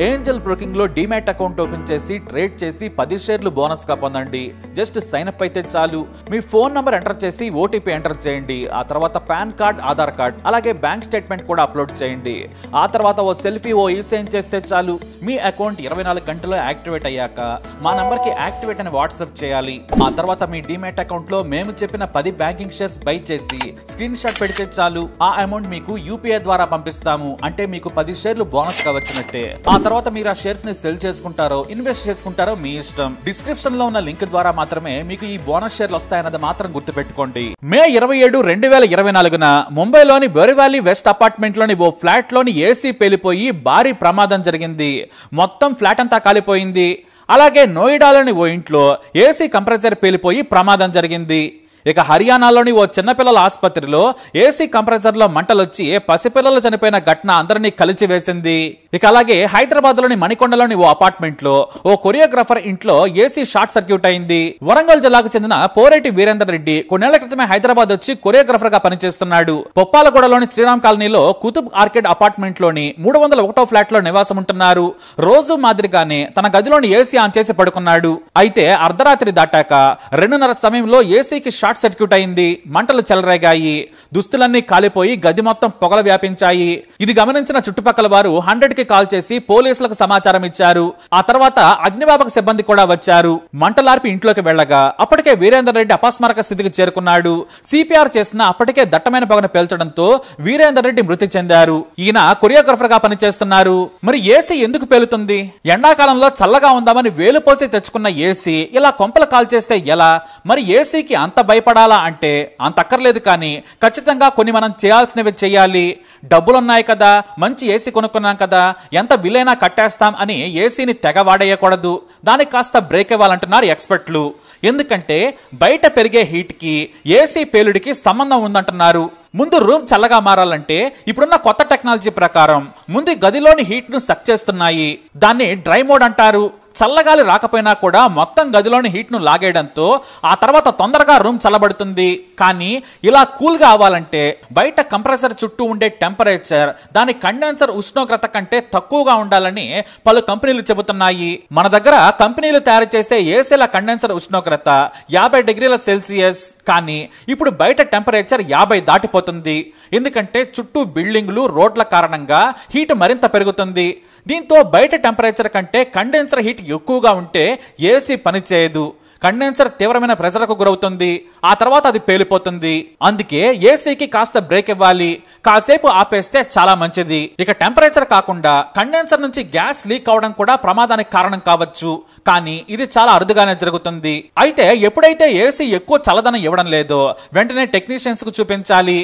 Angel broking లో demat account open చేసి trade చేసి 10 షేర్లు బోనస్ గా పొందండి. జస్ట్ సైన్ అప్ అయితే చాలు. మీ ఫోన్ నంబర్ ఎంటర్ చేసి ఓటీపీ ఎంటర్ చేయండి. ఆ తర్వాత పాన్ కార్డ్, ఆధార్ కార్డ్, అలాగే బ్యాంక్ స్టేట్మెంట్ కూడా అప్లోడ్ చేయండి. ఆ తర్వాత ఓ సెల్ఫీ, ఓ ఈ-సైన్ చేస్తే చాలు. మీ అకౌంట్ 24 గంటల్లో యాక్టివేట్ అయ్యాక మా నంబర్ కి యాక్టివేట్ అని వాట్సాప్ చేయాలి. ఆ తర్వాత మీ డీమ్యాట్ అకౌంట్ లో మేము చెప్పిన 10 బ్యాంకింగ్ షేర్స్ బై చేసి స్క్రీన్ షాట్ పెడితే చాలు. ఆ అమౌంట్ మీకు యూపీఐ ద్వారా పంపిస్తాము. అంటే మీకు 10 షేర్లు బోనస్ గా వచ్చినట్టే. ఆ తర్వాత మీరు ఆ షేర్స్ ని సెల్ చేసుకుంటారో ఇన్వెస్ట్ చేసుకుంటారో మీ ఇష్టం. డిస్క్రిప్షన్ లో ఉన్న లింక్ ద్వారా మాత్రమే మీకు ఈ బోనస్ షేర్లు వస్తాయన్నది మాత్రం గుర్తుపెట్టుకోండి. మే 27, 2024న ముంబైలోని బోరివాలీ వెస్ట్ అపార్ట్మెంట్ లోని ఓ ఫ్లాట్ లోని ఏసీ పేలిపోయి భారీ ప్రమాదం జరిగింది. మొత్తం ఫ్లాట్ అంతా కాలిపోయింది. అలాగే నోయిడాలోని ఓ ఇంట్లో ఏసీ కంప్రెసర్ పేలిపోయి ప్రమాదం జరిగింది. ఇక హర్యానాలోని ఓ చిన్నపిల్లల ఆసుపత్రిలో ఏసీ కంప్రెసర్ లో మంటలొచ్చి పసిపిల్లలు చనిపోయిన ఘటన అందరినీ కలిచివేసింది. ఇక అలాగే హైదరాబాద్ లోని మణికొండలోని ఓ అపార్ట్మెంట్ లో ఓ కొరియోగ్రాఫర్ ఇంట్లో ఏసీ షార్ట్ సర్క్యూట్ అయింది. వరంగల్ జిల్లాకు చెందిన పోరెటి వీరేందర్ రెడ్డి కొన్నేళ్ల క్రితమే హైదరాబాద్ వచ్చి కొరియోగ్రాఫర్ గా పనిచేస్తున్నాడు. పొప్పాలగూడలోని శ్రీరామ్ కాలనీలో కుతుబ్ ఆర్కిడ్ అపార్ట్మెంట్ లోని 301వ ఫ్లాట్ లో నివాసం ఉంటున్నారు. రోజు మాదిరిగానే తన గదిలోని ఏసీ ఆన్ చేసి పడుకున్నాడు. అయితే అర్ధరాత్రి దాటాక 2:30 సమయంలో ఏసీకి షార్ట్ సర్క్యూట్ అయింది. మంటలు చెలరేగాయి. దుస్తులన్నీ కాలిపోయి గది మొత్తం పొగలు వ్యాపించాయి. ఇది గమనించిన చుట్టుపక్కల వారు 100కి కాల్ చేసి పోలీసులకు సమాచారం ఇచ్చారు. ఆ తర్వాత అగ్నిమాపక సిబ్బంది కూడా వచ్చారు. మంటలార్పి ఇంట్లోకి వెళ్లగా అప్పటికే వీరేందర్ రెడ్డి అపస్మారక స్థితికి చేరుకున్నాడు. సిపిఆర్ చేసిన అప్పటికే దట్టమైన పొగను పేల్చడంతో వీరేందర్ రెడ్డి మృతి చెందారు. ఈయన కొరియోగ్రాఫర్ గా పనిచేస్తున్నారు. మరి ఏసీ ఎందుకు పేలుతుంది? ఎండాకాలంలో చల్లగా ఉందామని వేలుపోసి తెచ్చుకున్న ఏసీ ఇలా కొంపలు కాల్ చేస్తే ఎలా? మరి ఏసీకి అంత భయపడాలా అంటే అంత అక్కర్లేదు. కానీ ఖచ్చితంగా కొన్ని మనం చేయాల్సినవి చేయాలి. డబ్బులున్నాయి కదా, మంచి ఏసీ కొనుక్కున్నాం కదా, ఎంత బిల్లైనా కట్టేస్తాం అని ఏసీని తెగ వాడేయకూడదు. దానికి కాస్త బ్రేక్ ఇవ్వాలంటున్నారు ఎక్స్పర్ట్లు. ఎందుకంటే బయట పెరిగే హీట్ కి ఏసీ పేలుడికి సంబంధం ఉందంటున్నారు. ముందు రూమ్ చల్లగా మారాలంటే ఇప్పుడున్న కొత్త టెక్నాలజీ ప్రకారం ముందు గదిలోని హీట్ ను సక్ చేస్తున్నాయి. దాన్ని డ్రై మోడ్ అంటారు. చల్లగాలి రాకపోయినా కూడా మొత్తం గదిలోని హీట్ ను లాగేయడంతో ఆ తర్వాత తొందరగా రూమ్ చల్లబడుతుంది. కానీ ఇలా కూల్ గా అవ్వాలంటే బయట కంప్రెసర్ చుట్టూ ఉండే టెంపరేచర్ దాని కండెన్సర్ ఉష్ణోగ్రత కంటే తక్కువగా ఉండాలని పలు కంపెనీలు చెబుతున్నాయి. మన దగ్గర కంపెనీలు తయారు చేసే ఏసీల కండెన్సర్ ఉష్ణోగ్రత 50 డిగ్రీల సెల్సియస్. కానీ ఇప్పుడు బయట టెంపరేచర్ 50 దాటిపోతుంది. ఎందుకంటే చుట్టూ బిల్డింగ్లు, రోడ్ల కారణంగా హీట్ మరింత పెరుగుతుంది. దీంతో బయట టెంపరేచర్ కంటే కండెన్సర్ హీట్ ఎక్కువగా ఉంటే ఏసీ పనిచేయదు. కండెన్సర్ తీవ్రమైన ప్రెషర్కు గురవుతుంది. ఆ తర్వాత అది పేలిపోతుంది. అందుకే ఏసీకి కాస్త బ్రేక్ ఇవ్వాలి. కాసేపు ఆపేస్తే చాలా మంచిది. ఇక టెంపరేచర్ కాకుండా కండెన్సర్ నుంచి గ్యాస్ లీక్ అవడం కూడా ప్రమాదానికి కారణం కావచ్చు. కానీ ఇది చాలా అరుదుగానే జరుగుతుంది. అయితే ఎప్పుడైతే ఏసీ ఎక్కువ చల్లదనం ఇవ్వడం లేదో వెంటనే టెక్నీషియన్స్ కు చూపించాలి.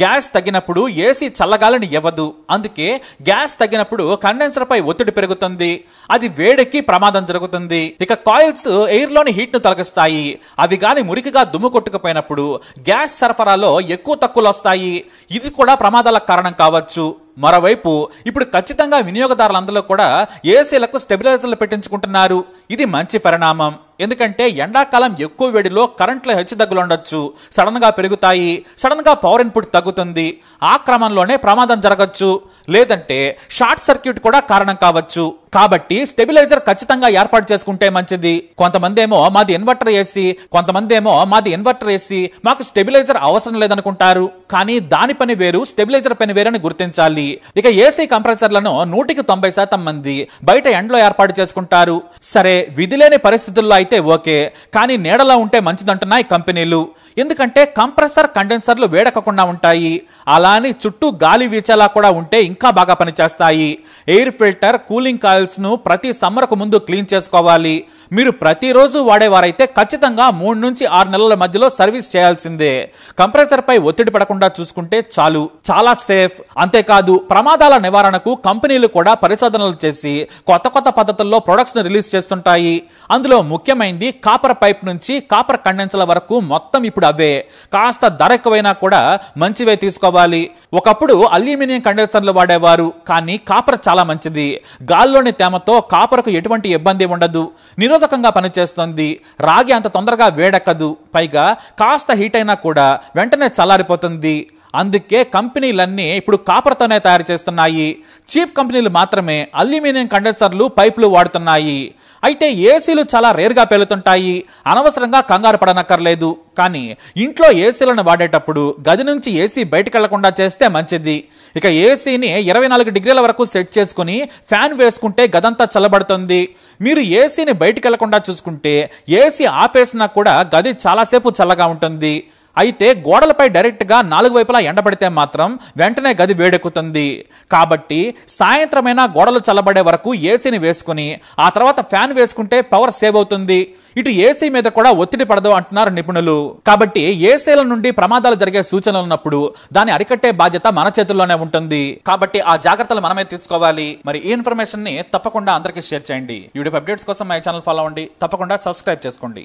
గ్యాస్ తగ్గినప్పుడు ఏసీ చల్లగాలిని ఇవ్వదు. అందుకే గ్యాస్ తగ్గినప్పుడు కండెన్సర్ పై ఒత్తిడి పెరుగుతుంది. అది వేడెక్కి ప్రమాదం జరుగుతుంది. ఇక కాయిల్స్ ఎయిర్ లోని హీట్ ను తొలగిస్తాయి. అవి గాని మురికిగా దుమ్ము కొట్టుకుపోయినప్పుడు గ్యాస్ సరఫరాలో ఎక్కువ తక్కువలు వస్తాయి. ఇది కూడా ప్రమాదాలకు కారణం కావచ్చు. మరోవైపు ఇప్పుడు ఖచ్చితంగా వినియోగదారులందరూ కూడా ఏసీలకు స్టెబిలైజర్లు పెట్టించుకుంటున్నారు. ఇది మంచి పరిణామం. ఎందుకంటే ఎండాకాలం ఎక్కువ వేడిలో కరెంట్లో హెచ్చుతగ్గులు ఉండొచ్చు. సడన్ గా పెరుగుతాయి. సడన్ గా పవర్ ఇన్పుట్ తగ్గుతుంది. ఆ క్రమంలోనే ప్రమాదం జరగచ్చు. లేదంటే షార్ట్ సర్క్యూట్ కూడా కారణం కావచ్చు. కాబట్టి స్టెబిలైజర్ ఖచ్చితంగా ఏర్పాటు చేసుకుంటే మంచిది. కొంతమంది ఏమో మాది ఇన్వర్టర్ ఏసీ, కొంతమంది ఏమో మాది ఇన్వర్టర్ ఏసీ, మాకు స్టెబిలైజర్ అవసరం లేదనుకుంటారు. కానీ దాని పని వేరు, స్టెబిలైజర్ పని వేరు అని గుర్తించాలి. ఇక ఏసీ కంప్రెసర్లను 100% మంది బయట ఎండలో ఏర్పాటు చేసుకుంటారు. సరే, విధి లేని పరిస్థితుల్లో అయితే ఓకే. కానీ నీడలో ఉంటే మంచిదంటున్నాయి కంపెనీలు. ఎందుకంటే కంప్రెసర్ కండెన్సర్లు వేడెక్కకుండా ఉంటాయి. అలాని చుట్టూ గాలి వీచేలా కూడా ఉంటే ఇంకా బాగా పనిచేస్తాయి. ఎయిర్ ఫిల్టర్, కూలింగ్ కాయిల్స్ ను ప్రతి సమ్మర్ కు ముందు క్లీన్ చేసుకోవాలి. మీరు ప్రతిరోజు వాడేవారైతే ఖచ్చితంగా 3 నుంచి 6 నెలల మధ్యలో సర్వీస్ చేయాల్సిందే. కంప్రెసర్ పై ఒత్తిడి పడకుండా చూసుకుంటే చాలు. చాలా సేఫ్. అంతేకాదు ప్రమాదాల నివారణకు కంపెనీలు కూడా పరిశోధనలు చేసి కొత్త పద్ధతుల్లో ప్రొడక్ట్స్ ను రిలీజ్ చేస్తుంటాయి. అందులో ముఖ్యమైనది కాపర్ పైప్ నుంచి కాపర్ కండెన్సర్ల వరకు మొత్తం ఇప్పుడు అవే. కాస్త ధర ఎక్కువైనా కూడా మంచివే తీసుకోవాలి. ఒకప్పుడు అల్యూమినియం కండెన్సర్లు వాడేవారు. కానీ కాపర్ చాలా మంచిది. గాల్లోని తేమతో కాపర్ కు ఎటువంటి ఇబ్బంది ఉండదు. నిరోధకంగా పనిచేస్తుంది. రాగి అంత తొందరగా వేడెక్కదు. పైగా కాస్త హీట్ అయినా కూడా వెంటనే చల్లారిపోతుంది. అందుకే కంపెనీలన్నీ ఇప్పుడు కాపర్తోనే తయారు చేస్తున్నాయి. చీప్ కంపెనీలు మాత్రమే అల్యూమినియం కండెన్సర్లు, పైపులు వాడుతున్నాయి. అయితే ఏసీలు చాలా రేర్గా పేలుతుంటాయి. అనవసరంగా కంగారు పడనక్కర్లేదు. కానీ ఇంట్లో ఏసీలను వాడేటప్పుడు గది నుంచి ఏసీ బయటకు వెళ్లకుండా చేస్తే మంచిది. ఇక ఏసీని 24 డిగ్రీల వరకు సెట్ చేసుకుని ఫ్యాన్ వేసుకుంటే గదంతా చల్లబడుతుంది. మీరు ఏసీని బయటకు వెళ్లకుండా చూసుకుంటే ఏసీ ఆపేసినా కూడా గది చాలాసేపు చల్లగా ఉంటుంది. అయితే గోడలపై డైరెక్ట్ గా 4 వైపులా ఎండబడితే మాత్రం వెంటనే గది వేడెక్కుతుంది. కాబట్టి సాయంత్రమైనా గోడలు చల్లబడే వరకు ఏసీని వేసుకుని ఆ తర్వాత ఫ్యాన్ వేసుకుంటే పవర్ సేవ్ అవుతుంది. ఇటు ఏసీ మీద కూడా ఒత్తిడి పడదు అంటున్నారు నిపుణులు. కాబట్టి ఏసీల నుండి ప్రమాదాలు జరిగే సూచనలు ఉన్నప్పుడు దాన్ని అరికట్టే బాధ్యత మన చేతుల్లోనే ఉంటుంది. కాబట్టి ఆ జాగ్రత్తలు మనమే తీసుకోవాలి. మరి ఈ ఇన్ఫర్మేషన్ ని తప్పకుండా అందరికీ షేర్ చేయండి. వీడియో అప్డేట్స్ కోసం మై ఛానల్ ఫాలో అవ్వండి. తప్పకుండా సబ్స్క్రైబ్ చేసుకోండి.